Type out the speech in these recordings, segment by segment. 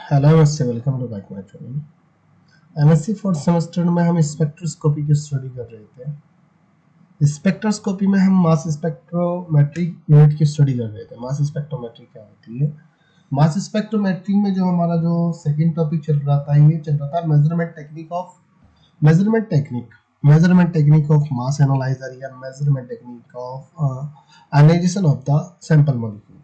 Hello नमस्ते, welcome to back my channel. MSc fourth semester में हम स्पेक्ट्रोस्कोपी की स्टडी कर रहे थे। स्पेक्ट्रोस्कोपी में हम मास स्पेक्ट्रोमेट्रिक यूनिट की स्टडी कर रहे थे। मास स्पेक्ट्रोमेट्री क्या होती है? मास स्पेक्ट्रोमेट्री में जो हमारा जो सेकंड टॉपिक चल रहा था, ये चल रहा था measurement technique of mass analyser या measurement technique of analysation of the sample molecule.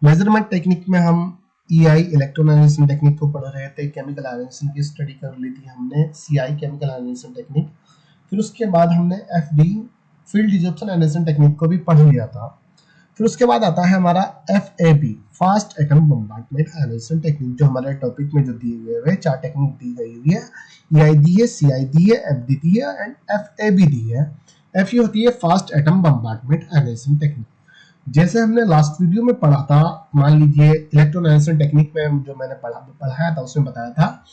Measurement technique में हम EI इलेक्ट्रॉन एनालिसिस टेक्निक को पढ़ रहे थे, केमिकल एनालिसिस की स्टडी कर ली थी हमने, CI केमिकल एनालिसिस टेक्निक। फिर उसके बाद हमने FD field distribution analysis technique को भी पढ़ लिया था। फिर उसके बाद आता है हमारा FAB fast atom bombardment analysis technique, जो हमारे टॉपिक में जो दिए हुए चार टेक्निक दी गई हुई है। EI दी है, CI दी है, FD दी है एंड FAB दी है। FE होती है fast atom bombardment analysis technique. जैसे हमने लास्ट वीडियो में पढ़ा था, मान लीजिए इलेक्ट्रॉन एनालिसिस टेक्निक में जो मैंने पढ़ाया था, उसमें बताया था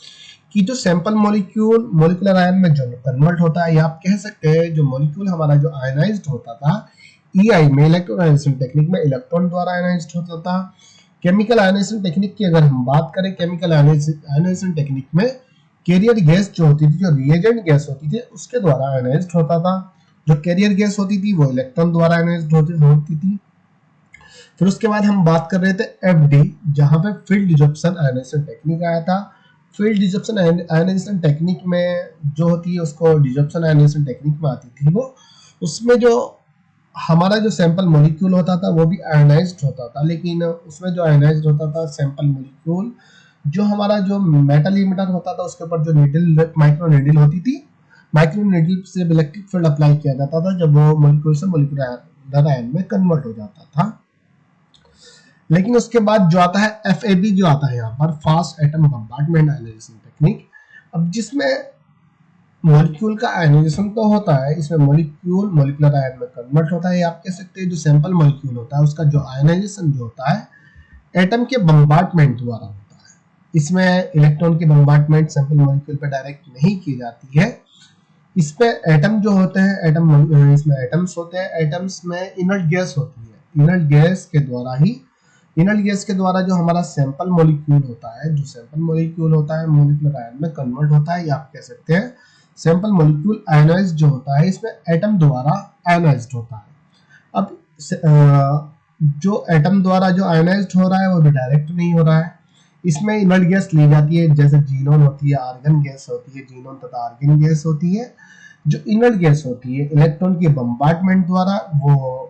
कि जो सैंपल मॉलिक्यूल मॉलिक्यूलर आयन में जो कन्वर्ट होता है, या आप कह सकते हैं जो मॉलिक्यूल हमारा जो आयनाइज्ड होता था EI में, इलेक्ट्रॉन एनालिसिस टेक्निक में इलेक्ट्रॉन द्वारा आयनाइज्ड होता था। केमिकल आयनाइजेशन टेक्निक की अगर हम बात करें, केमिकल आयनाइजेशन टेक्निक में कैरियर गैस जो होती थी, जो रिएजेंट गैस होती थी, उसके द्वारा आयनाइज्ड होता था। जो कैरियर गैस होती थी वो इलेक्ट्रॉन द्वारा आयनाइज्ड होती थी। फिर उसके बाद हम बात कर रहे थे FD, जहां पे फील्ड डिस्ट्रीब्यूशन आयनाइजेशन टेक्निक आया था। फील्ड डिस्ट्रीब्यूशन आयनाइजेशन टेक्निक में जो होती है, उसको डिस्ट्रीब्यूशन आयनाइजेशन टेक्निक में आती थी वो, उसमें जो हमारा जो सैंपल मॉलिक्यूल होता था वो भी आयनाइज्ड होता था, लेकिन उसमें जो आयनाइज्ड होता था सैंपल मॉलिक्यूल, जो हमारा जो मेटल इमिटर होता था उसके ऊपर जो नीडल, माइक्रो नीडल होती थी, माइक्रो नीडल से इलेक्ट्रिक फील्ड अप्लाई किया जाता था जब वो मॉलिक्यूल से मॉलिक्यूलर आयन में कन्वर्ट हो जाता था। लेकिन उसके बाद जो आता है FAB, जो आता है यहाँ पर fast atom bombardment ionization technique. अब जिसमें मॉलिक्यूल का आयनाइजेशन तो होता है, इसमें मॉलिक्यूल मॉलिक्यूलर आयन में कन्वर्ट होता है। आप कह सकते हैं जो सैंपल मॉलिक्यूल होता है उसका जो आयनाइजेशन जो होता है एटम के बम्बार्डमेंट द्वारा होता है। इसमें इलेक्ट्रॉन की बम्बार्डमेंट सैंपल मॉलिक्यूल पर डायरेक्ट नहीं की जाती है। इस पे एटम जो होते हैं, इसमें एटम्स होते हैं, एटम्स में इनर्ट गैस होती है। इनर्ट गैस के द्वारा जो हमारा सैंपल मॉलिक्यूल होता है, जो सैंपल मॉलिक्यूल होता है मॉलिक्यूलर आयन में कन्वर्ट होता है, या आप कह सकते हैं सैंपल मॉलिक्यूल आयनाइज्ड जो होता है, इसमें एटम द्वारा आयनाइज्ड होता है। अब जो एटम द्वारा जो आयनाइज्ड हो रहा है वो भी डायरेक्ट नहीं हो रहा है। इसमें इनर्ट गैस ली जाती है, जैसे जीनोन होती है, आर्गन गैस होती है, जीनोन तथा आर्गन गैस होती है। जो इनर्ट गैस होती है इलेक्ट्रॉन के बम्बार्डमेंट द्वारा वो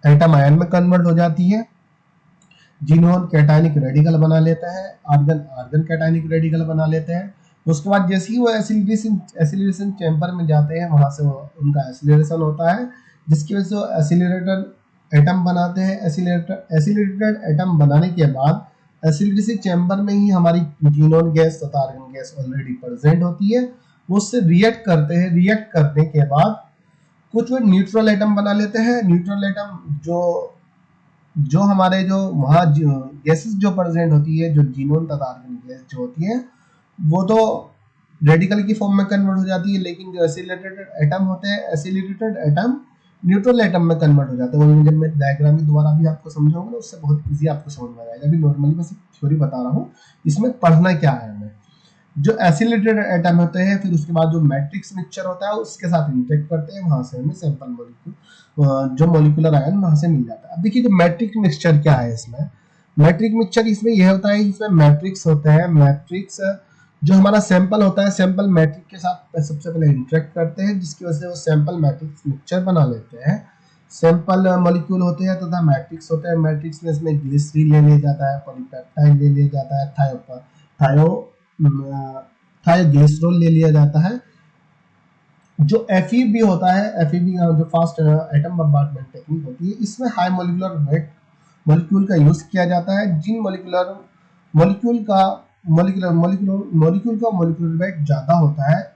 एटम आयन में कन्वर्ट हो जाती है। जीनोन कैटायनिक रेडिकल बना लेता है, आर्गन आर्गन कैटायनिक रेडिकल बना लेते हैं। उसके बाद जैसे ही वो एसिलेशन चैम्बर में जाते हैं, वहां से उनका एसिलेशन होता है, जिसकी वजह से वो एसिलेटेड एटम बनाते हैं। एसिलेटेड एटम बनाने के बाद एसिलेशन चैम्बर में ही हमारी जीनोन गैस तथा आर्गन गैस ऑलरेडी प्रेजेंट होती है। वो उससे रिएक्ट करते हैं। रिएक्ट करने के बाद कुछ वो न्यूट्रल एटम बना लेते हैं। न्यूट्रल एटम जो हमारे जो वहाँ गैसेस जो प्रेजेंट होती है, जो जीनोन तथा आर्गन गैस जो होती है, वो तो रेडिकल की फॉर्म में कन्वर्ट हो जाती है, लेकिन जो एसिलेटेड एटम होते हैं, एसिलेटेड एटम न्यूट्रल एटम में कन्वर्ट हो जाते हैं। वो जब मैं डायग्राम के द्वारा भी आपको समझाऊंगा ना, उससे बहुत इजी आपको समझ में आएगा। अभी नॉर्मली बस थ्योरी बता रहा हूँ, इसमें पढ़ना क्या है हमें। जो एसिलेटेड एटम होते हैं, फिर उसके बाद जो मैट्रिक्स मिक्सचर होता है उसके साथ इंटरेक्ट करते हैं, वहां से हमें सैंपल मॉलिक्यूल जो मॉलिक्यूलर आयन वहां से मिल जाता है। अब देखिए जो मैट्रिक्स मिक्सचर क्या है, इसमें मैट्रिक्स मिक्सचर इसमें यह होता है, इसमें मैट्रिक्स होते हैं। मैट्रिक्स जो हमारा सैंपल होता है, सैंपल मैट्रिक के साथ सबसे पहले इंटरेक्ट करते हैं, जिसकी वजह से वो सैंपल मैट्रिक्स मिक्सचर बना लेते हैं। सैंपल मॉलिक्यूल होते हैं तथा मैट्रिक्स होते हैं। मैट्रिक्स में इसमें ग्लिसरीन ले लिया जाता है, पॉलीपेप्टाइड ले लिया जाता है, थायोग्लिसरॉल ले लिया जाता है। जो FEB होता है, FEB जो फास्ट एटम बम्बार्डमेंट टेक्निक होती है, इसमें हाई मॉलिक्यूलर वेट मॉलिक्यूल का यूज किया जाता है। जिन मॉलिक्यूल का मॉलिक्यूलर वेट ज्यादा होता है,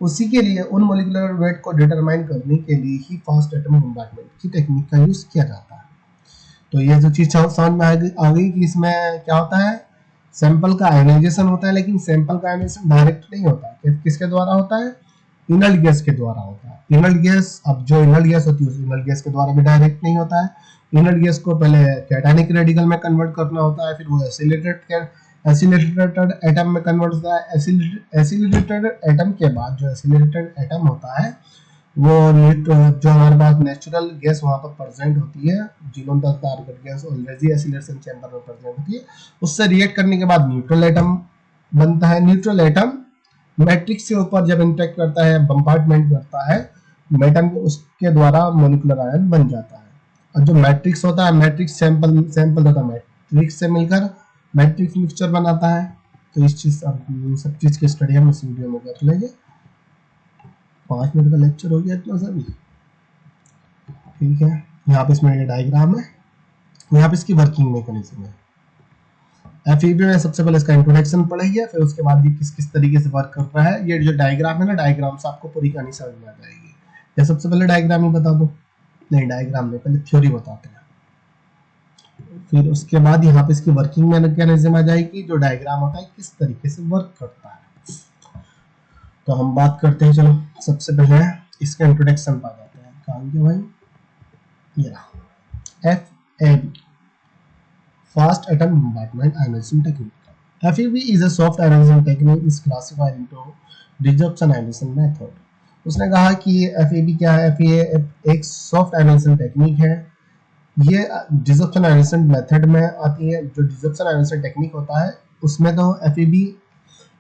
उसी के लिए उन मॉलिक्यूलर वेट को डिटरमाइन करने के लिए ही फास्ट एटम बम्बार्डमेंट की टेक्निक का यूज किया जाता है। तो ये जो चीज समझ में आ गई कि इसमें क्या होता है, सैंपल का आयनाइजेशन होता है, लेकिन सैंपल का आयनाइजेशन डायरेक्ट नहीं होता है। किसके द्वारा होता है? इनर्ट गैस के द्वारा होता है। इनर्ट गैस, अब जो इनर्ट गैस होती है उस इनर्ट गैस के द्वारा भी डायरेक्ट नहीं होता है, इनर्ट गैस को पहले कैटायनिक रेडिकल में कन्वर्ट करना होता है, फिर वो एसिलेटेड एटम में कन्वर्ट होता है। एसिलेटेड एटम के बाद जो एसिलेटेड एटम होता है वो जो हमारे पास नेचुरल गैस वहां पर प्रेजेंट होती है, जीनोन तक target gas already acceleration chamber में प्रेजेंट होती है, उससे रिएक्ट करने के बाद न्यूट्रल एटम बनता है। न्यूट्रल एटम मैट्रिक्स के ऊपर जब इंटरेक्ट करता है, बम्पार्टमेंट करता है एटम को, उसके द्वारा मॉलिक्यूलर आयन बन जाता है। और जो मैट्रिक्स होता है, मैट्रिक्स सैंपल होता है, मैट्रिक्स से मिलकर मैट्रिक्स मिक्सचर बनाता है। तो इस चीज सब चीज की स्टडी हम इस वीडियो में कर लेंगे। 5 मिनट का लेक्चर हो गया इतना सभी, ठीक है। यहाँ पे इसमें डायग्राम है, यहाँ पे इसकी वर्किंग मैकेनिज्म है। एफईबी में सबसे पहले इसका इंट्रोडक्शन पढ़ेंगे, फिर उसके बाद ये किस किस तरीके से वर्क कर रहा है। ये जो डायग्राम है ना, डायग्राम से आपको पूरी कहानी समझ में आ जाएगी। या सबसे पहले डायग्राम ही बता दो, नहीं डायग्राम में पहले थ्योरी बताते हैं, फिर उसके बाद यहाँ पे इसकी वर्किंग मैकेनिज्म आ जाएगी, जो डायग्राम होता है किस तरीके से वर्क करता है। तो हम बात करते हैं, चलो सबसे पहले इसका इंट्रोडक्शन पा जाते हैं। कहाँ गया भाई, ये FAB fast atom bombardment ionization technique. FAB is a soft ionization technique is classified into resorption ionization method. उसने कहा कि FAB क्या है, FAB एक सॉफ्ट आयोनाइजेशन टेक्निक है, ये डिसॉर्प्शन आयोनाइजेशन मेथड में आती है। जो डिसॉर्प्शन आयोनाइजेशन टेक्निक होता है उसमें तो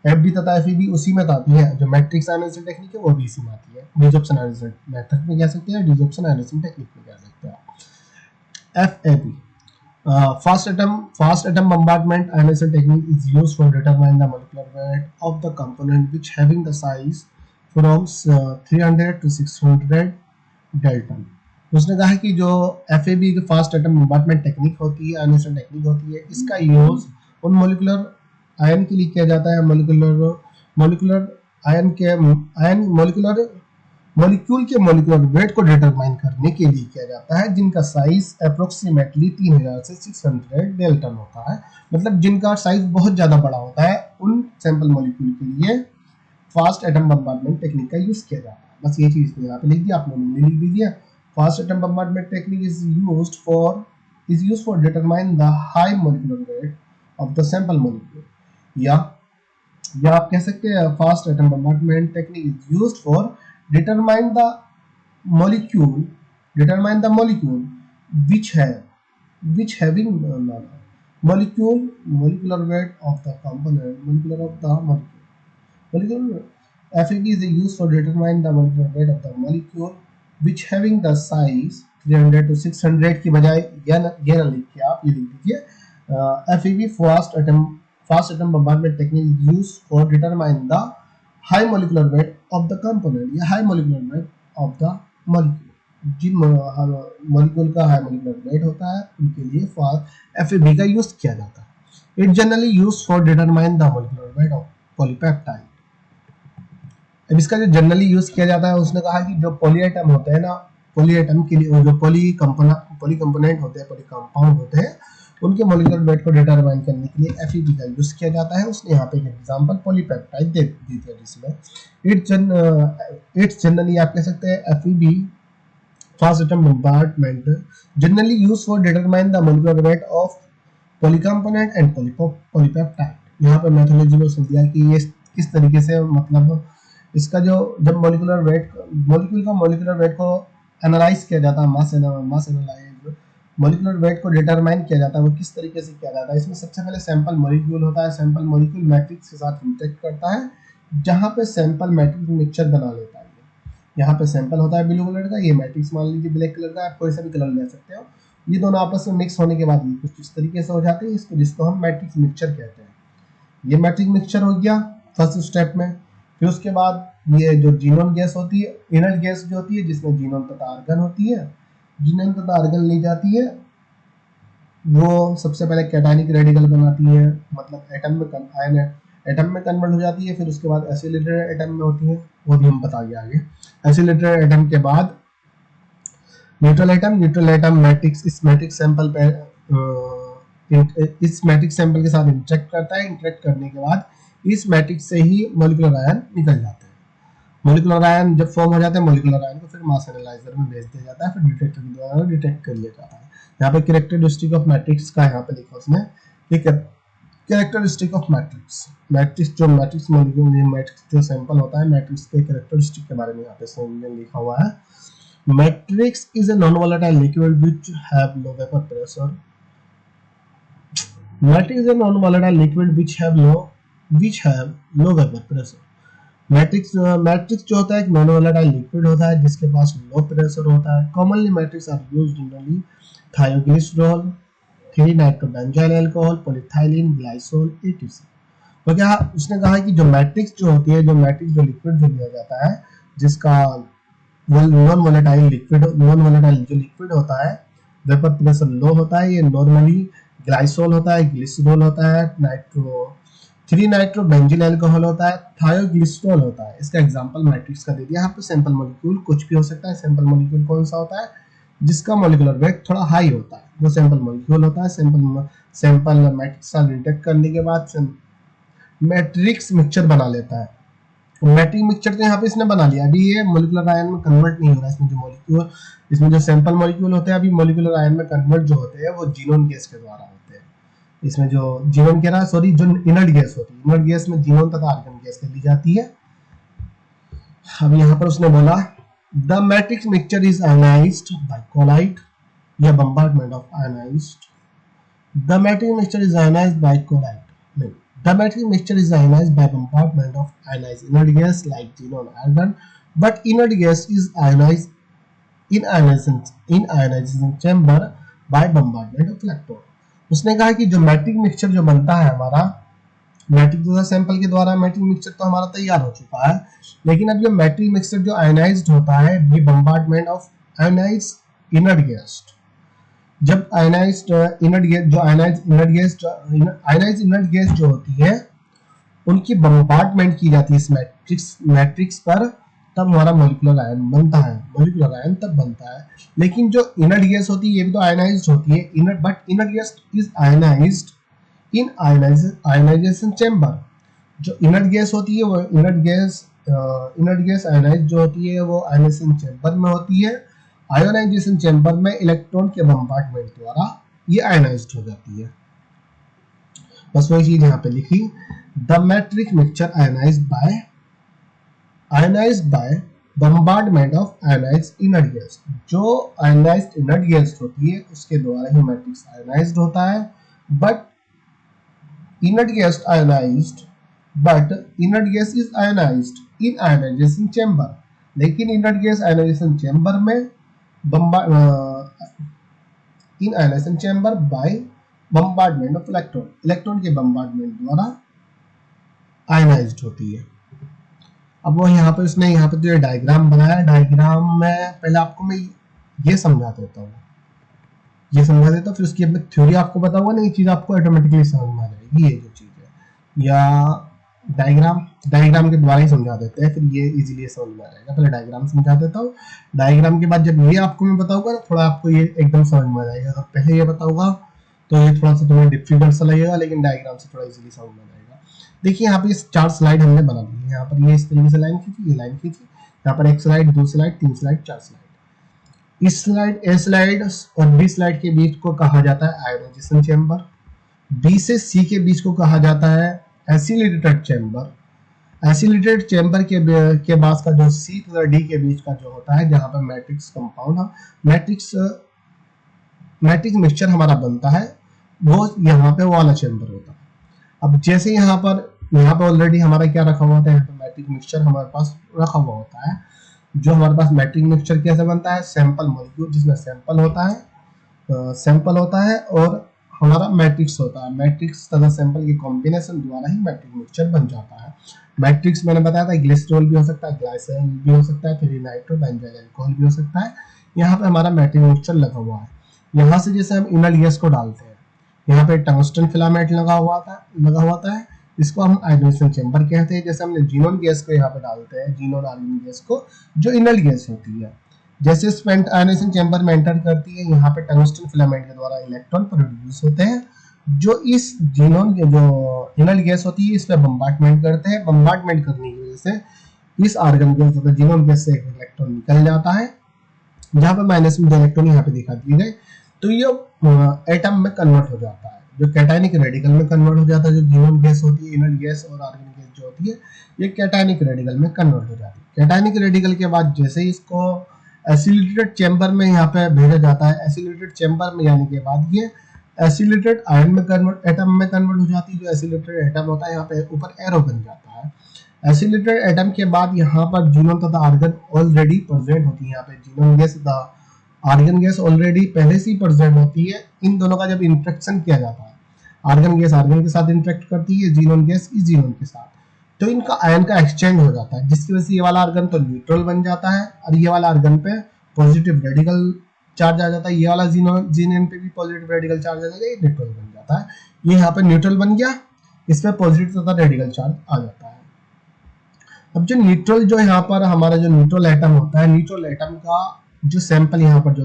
FD तथा FAB उसी में आती है, जो मैट्रिक्स आयोनाइजेशन टेक्निक है वो भी इसी में आती है। डिसॉर्प्शन आयोनाइजेशन मेथड में कह सकते हैं, डिसॉर्प्शन आयोनाइजेशन टेक्निक में कह सकते हैं। FAB fast atom bombardment ionization technique is used for determining the molecular weight of the component which having the size from 300 to 600 Dalton. उसने कहा कि जो FAB की फास्ट एटम बम्बार्डमेंट टेक्निक होती है, आयोनाइजेशन टेक्निक होती है, इसका यूज उन मोलिकुलर आयन के लिए किया जाता है, मोलिकुलर आयन के मॉलिक्यूल के मोलिकुलर वेट को डिटरमाइन करने के लिए किया जाता है, जिनका साइज अप्रोक्सीमेटली 3000 से 600 डेल्टन होता है। मतलब जिनका साइज बहुत ज्यादा बड़ा होता है, उन सैंपल मॉलिक्यूल के लिए फास्ट एटम बम्बार्डमेंट टेक्निक का यूज किया जाता है। बस ये चीज यहाँ पे लिख दिया, आप लोगों ने लिख दीजिए। Fast atom bombardment technique is used for determine the high molecular weight of the sample molecule. या आप कह सकते हैं fast atom bombardment technique is used for determine the molecule which having molecular weight of the component molecule. FAB is used for determine the molecular weight of the molecule which having the size 300 to 600 की बजाय ये ना लिख के आप ये लिख दीजिए FAB fast atom bombardment technique is used for determine the high molecular weight of the component या high molecular weight of the molecule. जिन मॉलिक्यूल का हाई मोलिकुलर वेट होता है उनके लिए FAB का यूज किया जाता है। It generally used for determine the molecular weight of polypeptide. अब इसका जो जनरली यूज किया जाता है, उसने कहा कि जो पॉलीएटम होते हैं ना, पॉलीएटम के लिए जो पॉली कंपोनेंट होते हैं, पॉली कंपाउंड होते हैं, उनके मॉलिक्यूलर वेट को डिटरमाइन करने के लिए FAB का यूज किया जाता है। उसने यहाँ पे एक एग्जांपल पॉलीपेप्टाइड दे दी थी, जिसमें इट्स जनरली आप कह सकते हैं FAB fast atom bombardment generally use for determine the molecular weight of polycomponent and polypeptide. यहाँ पे मेथोडोलॉजी में उसने दिया कि ये किस तरीके से, मतलब इसका जो जब मॉलिक्यूल का मॉलिक्यूलर वेट को एनालाइज किया जाता है, मास एनालाइज मॉलिक्यूलर वेट को डिटरमाइन किया जाता है, वो किस तरीके से किया जाता है। इसमें सबसे पहले सैंपल मॉलिक्यूल होता है, सैंपल मॉलिक्यूल मैट्रिक्स के साथ इंटरेक्ट करता है, जहां पे सैंपल मैट्रिक्स मिक्सचर बना लेता है। यहाँ पे सैंपल होता है ब्लू कलर का, ये मैट्रिक्स मान लीजिए ब्लैक कलर का, आप कोई सा भी कलर ले सकते हो। ये दोनों आपस में मिक्स होने के बाद ये कुछ इस तरीके से हो जाते हैं, जिसको हम मैट्रिक्स मिक्सचर कहते हैं। ये मैट्रिक्स मिक्सचर हो गया फर्स्ट स्टेप में। फिर उसके बाद ये जो जीनोन गैस होती है, इनर्ट गैस जो होती है, जिसमें जीनोन तथा आर्गन होती है, जीनोन तथा आर्गन ली जाती है, वो सबसे पहले कैटायनिक रेडिकल बनाती है, मतलब एटम में कन्वर्ट हो जाती है। फिर उसके बाद एसिलेटेड एटम में होती है, वो भी हम बताएंगे आगे। एसिलेटेड एटम के बाद न्यूट्रल एटम इस मैट्रिक्स सैंपल के साथ इंटरेक्ट करता है। इंटरेक्ट करने के बाद इस मैट्रिक्स से ही मॉलिक्यूलर आयन निकल जाते हैं। मॉलिक्यूलर आयन जब फॉर्म हो जाते हैं, मॉलिक्यूलर आयन को फिर मास एनालाइजर में भेज दिया जाता है, फिर डिटेक्टर के द्वारा डिटेक्ट कर लिया जाता है। यहाँ पे कैरेक्टरिस्टिक ऑफ मैट्रिक्स का यहाँ पे लिखा उसने, ठीक है, कैरेक्टरिस्टिक ऑफ मैट्रिक्स, मैट्रिक्स जो मैट्रिक्स मॉलिक्यूल, मैट्रिक्स जो सैंपल होता है, मैट्रिक्स के कैरेक्टरिस्टिक के बारे में यहाँ पे लिखा हुआ है। Matrix is a non volatile liquid which have low vapour pressure. Matrix is a non volatile liquid which have low vapour pressure. Matrix जो होता है एक नॉन वोलेटाइल लिक्विड होता है जिसके पास लो प्रेशर होता है। Commonly matrix are used generally thioglycerol, 3 nitrobenzyl alcohol, polyethylene, glycol etc। तो क्या उसने कहा कि जो मैट्रिक्स जो होती है, जो मैट्रिक्स जो लिक्विड जो लिया जाता है जिसका नॉन वोलेटाइल जो लिक्विड होता है, वेपर प्रेशर लो होता है, ये नॉर्मली ग्लाइसोल होता है, ग्लिसरॉल होता है, 3 नाइट्रोबेंजील अल्कोहल होता है, थायोग्लिसरॉल होता है। इसका एग्जांपल मैट्रिक्स का दे दिया। यहाँ पे सैंपल मॉलिक्यूल कुछ भी हो सकता है। सैंपल मॉलिक्यूल कौन सा होता है? जिसका मॉलिक्यूलर वेट थोड़ा हाई होता है, वो सैंपल मॉलिक्यूल होता है। सैंपल मैट्रिक्स का डिटेक्ट करने के बाद मैट्रिक्स मिक्सचर बना लेता है। मैट्रिक्स मिक्सचर तो यहाँ पे इसने बना लिया, अभी ये मॉलिक्यूलर आयन में कन्वर्ट नहीं हो रहा है। इसमें जो सैंपल मॉलिक्यूल होते हैं अभी मॉलिक्यूलर आयन में कन्वर्ट जो होते हैं वो जीनोन गैस के द्वारा होते हैं। इसमें जो जीनोन कह रहा सॉरी जो इनर्ट गैस होती है, इनर्ट गैस में जीनोन तथा आर्गन गैस ली जाती है। अब यहाँ पर उसने बोला the matrix mixture is ionised by collide or bombardment of ionised. The matrix mixture is ionised by collide, नहीं, the matrix mixture is ionized by bombardment of ionized inert gas like xenon argon, but inert gas is ionized in ionization chamber by bombardment of electron। उसने कहा कि जो matric mixture जो बनता है हमारा matric जो सैंपल के द्वारा, मैट्रिक मिक्सचर तो हमारा तैयार हो चुका है, लेकिन अब ये मैट्रिक मिक्सचर जो आयनाइज्ड होता है ये bombardment of ionised inert gas, जब आयनाइज्ड इनर्ट गैस जो आयनाइज्ड इनर्ट गैस जो होती है उनकी बम्बार्डमेंट की जाती है इस मैट्रिक्स पर, तब हमारा मॉलिक्यूलर आयन बनता है। मॉलिक्यूलर आयन तब बनता है। लेकिन जो इनर्ट गैस होती है ये भी तो आयनाइज्ड होती है, but inert gas is ionised in ionization chamber. जो इनर्ट गैस होती है वो इनर्ट गैस आयनाइज्ड जो होती है वो आयनाइजेशन चैम्बर में होती है। आयोनाइजेशन चैम्बर में इलेक्ट्रॉन के बम्बार्डमेंट द्वारा ये आयनाइज्ड हो जाती है। बस वही चीज यहाँ पे लिखी, the matrix mixture ionised by bombardment of ionised inert gas. जो आयनाइज्ड इनर्ट गैस होती है उसके द्वारा ही मैट्रिक्स आयनाइज्ड होता है। But inert gas is ionised in ionization chamber, लेकिन इनर्ट गैस आयनाइजेशन चैम्बर में in ionization chamber by bombardment of electron के बम्बार्डमेंट द्वारा आयनाइज्ड होती है। अब वो यहाँ पे उसने यहाँ पे जो डायग्राम बनाया, डायग्राम में पहले आपको मैं ये समझा देता हूँ, फिर उसकी मैं थ्योरी आपको बताऊंगा ना, ये चीज आपको ऑटोमेटिकली समझ में आ जाएगी। ये जो चीज है या डायग्राम के द्वारा ही समझा देते हैं, फिर ये इजीली समझ में आ जाएगा। पहले डायग्राम समझा देता हूँ, डायग्राम के बाद जब ये आपको मैं बताऊंगा ना थोड़ा आपको ये एकदम समझ में आ जाएगा। अगर पहले ये बताऊंगा तो ये थोड़ा सा तुम्हें डिफिकल्ट सा लगेगा, लेकिन डायग्राम से थोड़ा इजीली समझ में आ जाएगा। देखिए यहाँ पे 4 स्लाइड हमने बना ली है। यहाँ पर ये इस तरीके से लाइन खींची, ये लाइन खींची, यहाँ पर 1 स्लाइड, 2 स्लाइड, 3 स्लाइड, 4 स्लाइड। इस स्लाइड ए स्लाइड और बी स्लाइड के बीच को कहा जाता है आयोनाइजेशन चैम्बर। बी से सी के बीच को कहा जाता है एसिलेटेड चैम्बर। एसिलेटेड चैम्बर के बाद का जो सी तथा डी के बीच का जो होता है जहां पर मैट्रिक्स कंपाउंड मैट्रिक्स मिक्सचर हमारा बनता है, वो यहाँ पे वाला चैम्बर होता है। अब जैसे यहाँ पे ऑलरेडी हमारा क्या रखा हुआ होता है, यहाँ पे मैट्रिक्स मिक्सचर हमारे पास रखा हुआ होता है। जो हमारे पास मैट्रिक्स मिक्सचर कैसे बनता है, सैंपल मॉलिक्यूल जिसमें सैंपल होता है और हमारा मैट्रिक्स होता है। मैट्रिक्स तथा सैंपल के कॉम्बिनेशन द्वारा ही मैट्रिक्स मिक्सचर बन जाता है। मैट्रिक्स मैंने बताया था ग्लिसरॉल भी हो सकता है, ग्लाइसरॉल भी हो सकता है, 3 नाइट्रोबेंजाइल अल्कोहल भी हो सकता है। यहाँ पे हमारा मैट्रिक्स मिक्सचर लगा हुआ है। यहाँ से जैसे हम इनर्ट गैस को डालते हैं, यहाँ पे टंगस्टन फिलामेंट लगा हुआ था है, इसको हम आयोनाइजेशन चैम्बर कहते हैं। जैसे हमने जीनोन गैस को यहाँ पे डालते हैं, जीनोन आर्गन गैस को, जो इनर्ट गैस होती है, जैसे स्पेंट आयोनाइजेशन चैम्बर में एंटर करती है, यहाँ पे टंगस्टन फिलामेंट के द्वारा इलेक्ट्रॉन प्रोड्यूस होते हैं जो इस जीनोन के जो इनर्ट गैस होती है इस पे बम्बार्डमेंट करते हैं। बम्बार्डमेंट करने की वजह से इस आर्गन गैस तथा जीनोन गैस से एक इलेक्ट्रॉन निकल जाता है, जहाँ पे माइनस में 2 इलेक्ट्रॉन यहाँ पे दिखा दिए गए। तो ये एटम में कन्वर्ट हो जाता है, जो कैटायनिक रेडिकल में कन्वर्ट हो जाता है। जो गिवन गैस होती है, इनर्ट गैस और आर्गन गैस जो होती है, ये कैटायनिक रेडिकल में कन्वर्ट हो जाती है। कैटायनिक रेडिकल के बाद जैसे ही इसको एसिलेटेड चैम्बर में यहाँ पे भेजा जाता है, एसिलेटेड चैम्बर में जाने के बाद ये एसिलेटेड आयन में कन्वर्ट, एटम में कन्वर्ट हो जाती है। जो एसिलेटेड एटम होता है यहाँ पे ऊपर एरो बन जाता है। एसिलेटेड एटम के बाद यहाँ पर जीनोन तथा आर्गन ऑलरेडी प्रेजेंट होती है। यहाँ पे जीनोन गैस तथा आर्गन गैस ऑलरेडी पहले से ही प्रेजेंट होती है। इन दोनों का जब इंटरेक्शन किया जाता है, आर्गन गैस आर्गन के साथ इंटरेक्ट करती है, जीनोन गैस इस जीनोन के साथ, तो इनका आयन का एक्सचेंज हो जाता है, जिसकी वजह से ये वाला आर्गन तो न्यूट्रल बन जाता है और ये वाला आर्गन पे पॉजिटिव रेडिकल चार्ज आ जाता है। ये वाला जीनोन पे भी पॉजिटिव रेडिकल चार्ज आ जाता है, ये न्यूट्रल बन जाता है। ये यहाँ पे न्यूट्रल बन गया, इसमें पॉजिटिव तथा रेडिकल चार्ज आ जाता है। अब जो न्यूट्रल, जो यहाँ पर हमारा जो न्यूट्रल एटम होता है, न्यूट्रल एटम का जो सैंपल यहाँ पर जो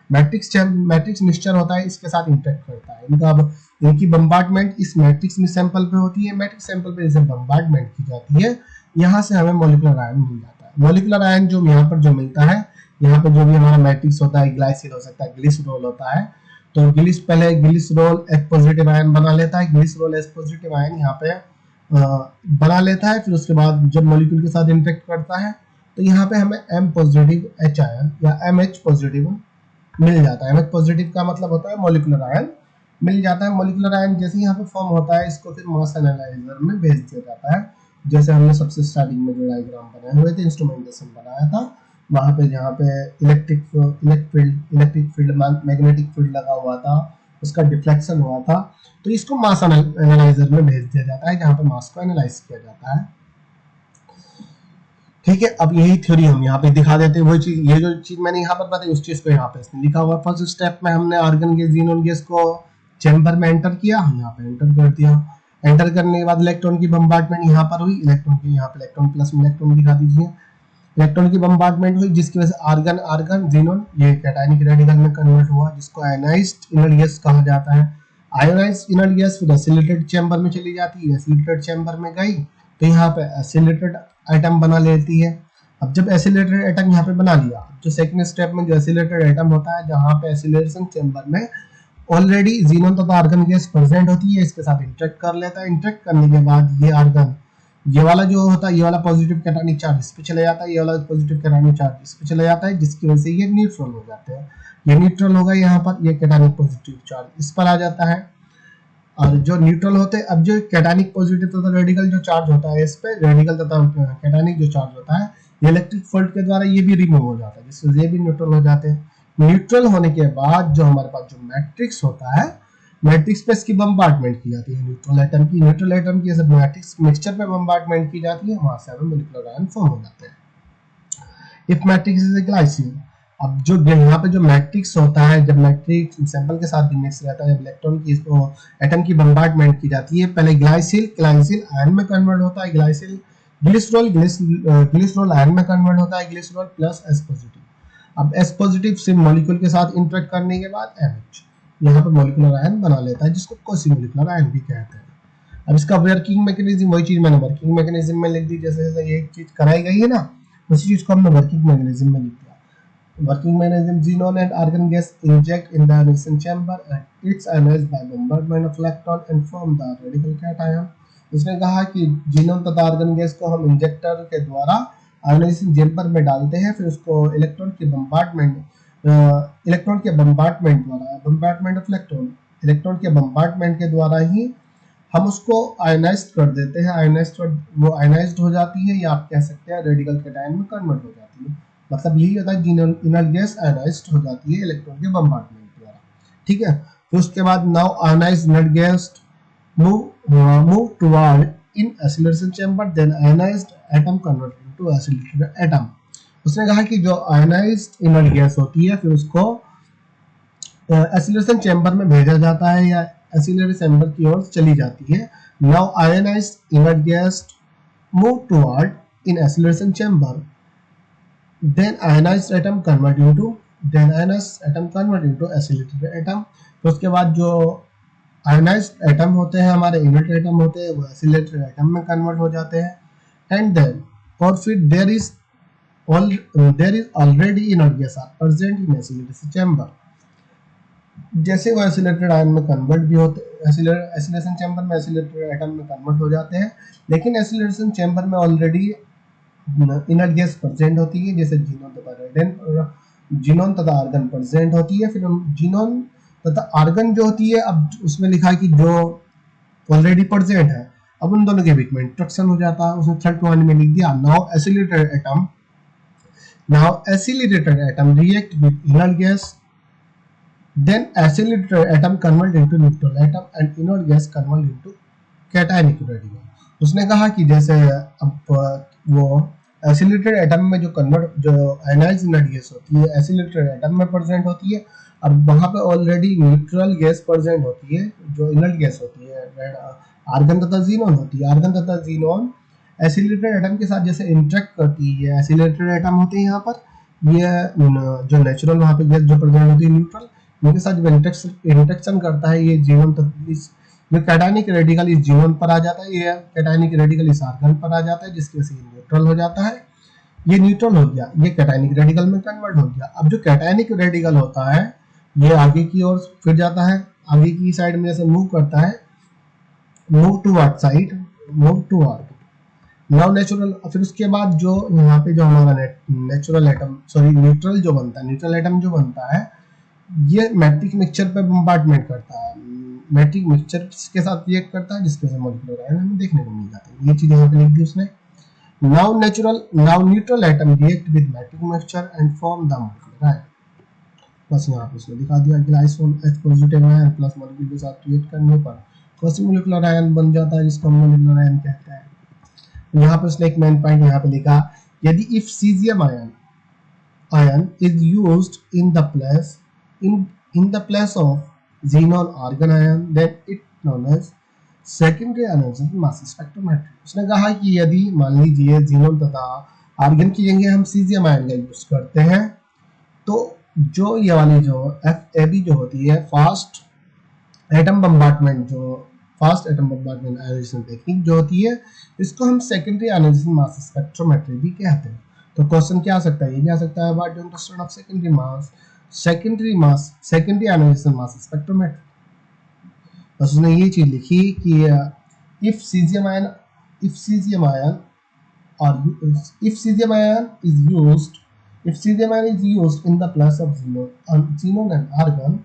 मैट्रिक्स मिक्सचर होता है, इसके साथ इंटरेक्ट करता है। इनका अब इनकी बम्बार्टमेंट इस मैट्रिक्स में सैंपल पे होती है। मैट्रिक्स सैंपल पे जैसे बम्बार्टमेंट की जाती है, यहाँ से हमें मॉलिक्यूलर आयन मिल जाता है। मॉलिक्यूलर आयन जो यहाँ पर जो मिलता है, यहाँ पे जो भी हमारा मैट्रिक्स होता है, ग्लाइसिल हो सकता है, ग्लिसरॉल होता है, तो पहले ग्लिसरॉल H पॉजिटिव आयन बना लेता है। ग्लिसरॉल H पॉजिटिव आयन यहाँ पे बना लेता है। फिर उसके बाद जब मॉलिक्यूल के साथ इंटरेक्ट करता है, तो यहाँ पे हमें M पॉजिटिव H आयन या MH पॉजिटिव मिल जाता है। MH पॉजिटिव का मतलब होता है मॉलिक्यूलर आयन मिल जाता है। मॉलिक्यूलर आयन जैसे यहाँ पे फॉर्म होता है, इसको फिर मास एनालाइजर में भेज दिया जाता है। जैसे हमने सबसे स्टार्टिंग में जो डायग्राम बनाए हुए थे, इंस्ट्रूमेंटेशन बनाया था, वहां पे जहाँ पे इलेक्ट्रिक फील्ड मैग्नेटिक फील्ड लगा हुआ था, उसका डिफ्लेक्शन हुआ था, तो इसको मास एनालाइजर में भेज दिया जाता है, जहाँ पे मास को एनालाइज किया जाता है। ठीक है, अब यही थ्योरी हम यहाँ पे दिखा देते हैं। वही चीज, ये जो चीज मैंने यहाँ पर बताई, उस चीज को यहाँ पे इसने लिखा हुआ। फर्स्ट स्टेप में हमने आर्गन गैस, जीनोन गैस को चैम्बर में एंटर किया, यहाँ पे एंटर कर दिया। एंटर करने के बाद इलेक्ट्रॉन की बम्बार्टमेंट यहाँ पर हुई, इलेक्ट्रॉन की यहाँ पे इलेक्ट्रॉन प्लस में इलेक्ट्रॉन दिखा दीजिए। इलेक्ट्रॉन की बम्बार्टमेंट हुई, जिसकी वजह से आर्गन आर्गन जीनोन ये कैटायनिक रेडिकल में कन्वर्ट हुआ, जिसको आयनाइज्ड इनर्ट गैस कहा जाता है। आयनाइज्ड इनर्ट गैस फिर एसिलेटेड चैम्बर में चली जाती है। एसिलेटेड चैम्बर में गई तो यहाँ पे एसिलेटेड एटम बना लेती है। अब जब एसिलेटेड एटम यहाँ पे बना लिया, जो सेकंड स्टेप में जो एसिलेटेड एटम होता है, जहाँ पे एसिलेशन चैम्बर में ऑलरेडी जीनोन तथा आर्गन गैस प्रेजेंट होती है, इसके साथ इंटरेक्ट कर लेता है। इंटरेक्ट करने के बाद ये आर्गन, ये वाला जो होता है, ये वाला पॉजिटिव कैटायनिक चार्ज इस पे चले जाता है, ये वाला पॉजिटिव कैटायनिक चार्ज इस पे चले जाता है, जिसकी वजह से ये न्यूट्रल हो जाते हैं। ये न्यूट्रल होगा यहाँ पर, ये कैटायनिक पॉजिटिव चार्ज इस पर आ जाता है। और जो न्यूट्रल होते हैं, अब जो कैटायनिक पॉजिटिव तथा रेडिकल जो चार्ज होता है, इस पे रेडिकल तथा कैटायनिक जो चार्ज होता है, ये इलेक्ट्रिक फील्ड के द्वारा ये भी रिमूव हो जाता है, जिससे ये भी न्यूट्रल हो जाते हैं। न्यूट्रल होने के बाद जो हमारे पास जो मैट्रिक्स होता है, मैट्रिक्स पे इसकी बम्बार्टमेंट की जाती है न्यूट्रल एटम की जैसे मैट्रिक्स मिक्सचर पे बम्बार्टमेंट की जाती है, वहां से हमें मॉलिक्यूलर आयन फॉर्म हो जाते हैं। If matrix is a glycine, अब जो यहाँ पे जो मैट्रिक्स होता है, जब मैट्रिक्स सैंपल के साथ भी मिक्स रहता है, जब इलेक्ट्रॉन की एटम की बम्बार्टमेंट की जाती है, पहले ग्लाइसिल आयन में कन्वर्ट होता है, ग्लिसरॉल आयन में कन्वर्ट होता है, ग्लिसरॉल प्लस एस पॉजिटिव। अब एस पॉजिटिव से मॉलिक्यूल के साथ इंटरेक्ट करने के बाद एमएच यहाँ पर मॉलिक्यूलर आयन बना लेता है, जिसको क्वासी मॉलिक्यूलर आयन भी कहते हैं। अब इसका वर्किंग मैकेनिज्म, वही चीज मैंने वर्किंग मैकेनिज्म में लिख दी, जैसे जैसे ये चीज कराई गई है ना, उसी चीज को हमने वर्किंग मैकेनिज्म में लिख दिया। Working mechanism: xenon and argon gas inject in the reaction chamber and it's ionized by bombardment of electron and form the radical cation। उसने कहा कि जीनोन तथा आर्गन गैस को हम इंजेक्टर के द्वारा आयोनाइजेशन चैम्बर में डालते हैं, फिर उसको इलेक्ट्रॉन के बम्बार्टमेंट द्वारा, बम्बार्टमेंट ऑफ इलेक्ट्रॉन के बम्बार्टमेंट के द्वारा ही हम उसको आयोनाइज्ड कर देते हैं। वो आयोनाइज्ड हो जाती है, या आप कह सकते हैं रेडिकल कैटायन में कन्वर्ट हो जाती है। मतलब यही होता है, जीनोन इनर्ट गैस आयोनाइज्ड हो जाती है इलेक्ट्रॉन के बम्बार्टमेंट द्वारा। ठीक है, फिर उसके बाद now ionised inert gas move toward in acceleration chamber, then ionised atom convert into accelerated atom. उसने कहा कि जो आयोनाइज्ड इनर्ट गैस होती है, फिर उसको एक्सीलरेशन चैम्बर में भेजा जाता है, या एक्सीलरेशन चैम्बर की ओर चली जाती है। Now ionised inert gas move toward in acceleration chamber, then ionized atom convert into accelerated atom। तो उसके बाद जो ionized atom होते हैं, हमारे inert atom होते हैं, वो accelerated atom में convert हो जाते हैं। and then और फिर there is already inert gas are present in acceleration chamber। जैसे वो एसिलेटेड आयन में कन्वर्ट भी होते, एसिलेशन चैम्बर में एसिलेटेड एटम में कन्वर्ट हो जाते हैं, लेकिन एसिलेशन चैम्बर में ऑलरेडी इनर्ट गैस प्रेजेंट होती है, जैसे जीनोन तथा आर्गन प्रेजेंट होती है। फिर जीनोन तथा आर्गन जो होती है, अब उसमें लिखा है कि जो ऑलरेडी प्रेजेंट है, अब उन दोनों के बीच में इंट्रैक्शन हो जाता है। उसने थर्ड पॉइंट में लिख दिया, now acylated atom react with inert gas, then accelerated atom convert into neutral atom and inert gas convert into cationic radical। उसने कहा कि जैसे अब वो एसिलेटेड एटम में जो आयनाइज्ड इनर्ट गैस होती है एसिलेटेड एटम में प्रेजेंट होती है, और वहां पे ऑलरेडी न्यूट्रल गैस प्रेजेंट होती है जो इनर्ट गैस होती है, आर्गन तथा जीनोन होती है। आर्गन तथा जीनोन एसिलेटेड एटम के साथ जैसे इंटरेक्ट करती है, एसिलेटेड एटम होते हैं यहाँ पर, ये जो नेचुरल वहां पे गैस जो प्रेजेंट होती है न्यूट्रल, इनके साथ जब इंटरेक्शन करता है ये जीनोन तत्व, ये कैटायनिक रेडिकल इस जीनोन पर आ जाता है, ये कैटायनिक रेडिकल इस आर्गन पर आ जाता है, जिसकी वजह से न्यूट्रल हो जाता है। ये न्यूट्रल हो गया, ये कैटायनिक रेडिकल में कन्वर्ट हो गया। अब जो कैटायनिक रेडिकल होता है ये आगे की ओर फिर जाता है, आगे की साइड में जैसे मूव करता है, move toward side, move toward now natural. फिर उसके बाद जो यहाँ पे जो हमारा नेचुरल एटम सॉरी न्यूट्रल जो बनता है, न्यूट्रल एटम जो बनता है, ये मैट्रिक मिक्सचर पे बम्बार्डमेंट करता है, मैट्रिक मिक्सचर के साथ रिएक्ट करता है, जिसके वजह से मॉलिक्यूलर आयन हमें देखने को मिल जाते हैं। ये चीज यहाँ पे लिख दी उसने। Now neutral atom react with matrix mixture and form the molecular ion. बस यहाँ पे उसने दिखा दिया glycerol H positive ion plus molecule के साथ रिएक्ट करने पर क्वासी मॉलिक्यूलर आयन बन जाता है, जिसको हम मॉलिक्यूलर आयन कहते हैं। यहाँ पे उसने एक मेन पॉइंट यहाँ पे लिखा, यदि if caesium ion is used in the place of xenon argon ion, then it known as secondary ionization mass spectrometry। उसने कहा कि यदि मान लीजिए xenon तथा आर्गन की जगह हम सीजियम आयन का यूज करते हैं, तो जो ये वाली जो FAB जो होती है fast atom bombardment ionization technique जो होती है, इसको हम सेकेंडरी आयोनाइजेशन मास स्पेक्ट्रोमेट्री भी कहते हैं। तो क्वेश्चन क्या आ सकता है, ये भी आ सकता है, what do you understand of secondary ionization mass spectrometry. बस उसने ये चीज लिखी कि if caesium ion is used in the place of xenon and argon,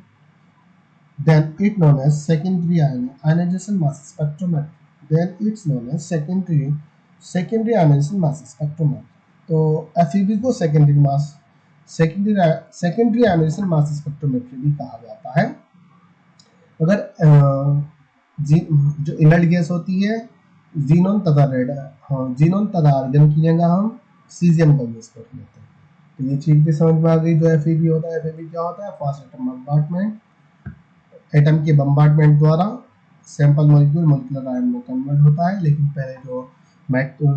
then it known as secondary ionization mass spectrometry। Then it's known as secondary ionization mass spectrometry। तो FEB को secondary ionization mass spectrometry भी कहा जाता है। अगर जो inert gas होती है जीनोन तथा आर्गन की जगह हम सीजियम का यूज कर लेते हैं। तो ये चीज भी समझ में आ गई। जो FEB होता है, FEB क्या होता है, फास्ट एटम बम्बार्डमेंट, एटम के बम्बार्डमेंट द्वारा सैंपल मॉलिक्यूल मॉलिक्यूलर आयन में कन्वर्ट होता है। लेकिन पहले जो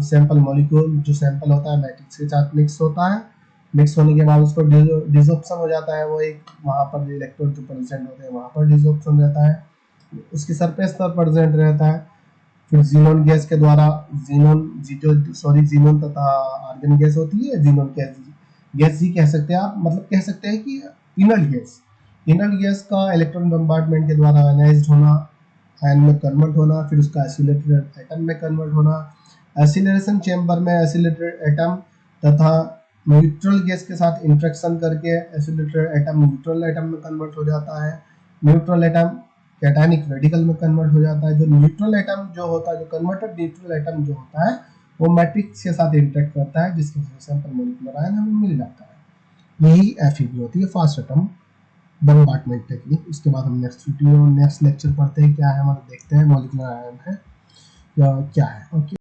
सैंपल मॉलिक्यूल जो सैंपल होता है मैट्रिक्स के साथ मिक्स होता है, मिक्स होने के बाद उसको डिसऑप्शन हो जाता है, वो एक वहां पर जो इलेक्ट्रॉन जो प्रेजेंट होते हैं वहां पर डिसऑप्शन रहता है, उसकी सरफेस पर प्रेजेंट रहता है। फिर जीनोन गैस के द्वारा जीनोन तथा आर्गन गैस होती है, जीनोन गैस ही कह सकते हैं आप, मतलब कह सकते हैं कि इनर्ट गैस का इलेक्ट्रॉन बम्बार्डमेंट के द्वारा आयनाइज्ड होना, आयन में कन्वर्ट होना, फिर उसका एसिलेटेड एटम में कन्वर्ट होना। एसिलेशन चैम्बर में एसिलेटेड एटम तथा न्यूट्रल गैस के साथ इंटरेक्शन करके एसिलेटेड एटम न्यूट्रल एटम में कन्वर्ट हो जाता है, न्यूट्रल एटम कैटायनिक रेडिकल में कन्वर्ट हो जाता है। जो न्यूट्रल एटम जो होता है, जो कन्वर्टेड न्यूट्रल एटम जो होता है, वो मैट्रिक्स के साथ इंटरेक्ट करता है, जिसकी वजह से सैंपल मॉलिक्यूलर आयन हमें मिल जाता है। यही FEB होती है, फास्ट एटम बम्बार्डमेंट टेक्निक। उसके बाद हम नेक्स्ट लेक्चर पढ़ते हैं क्या है हमारा, देखते हैं मॉलिक्यूलर आयन है या क्या है। ओके।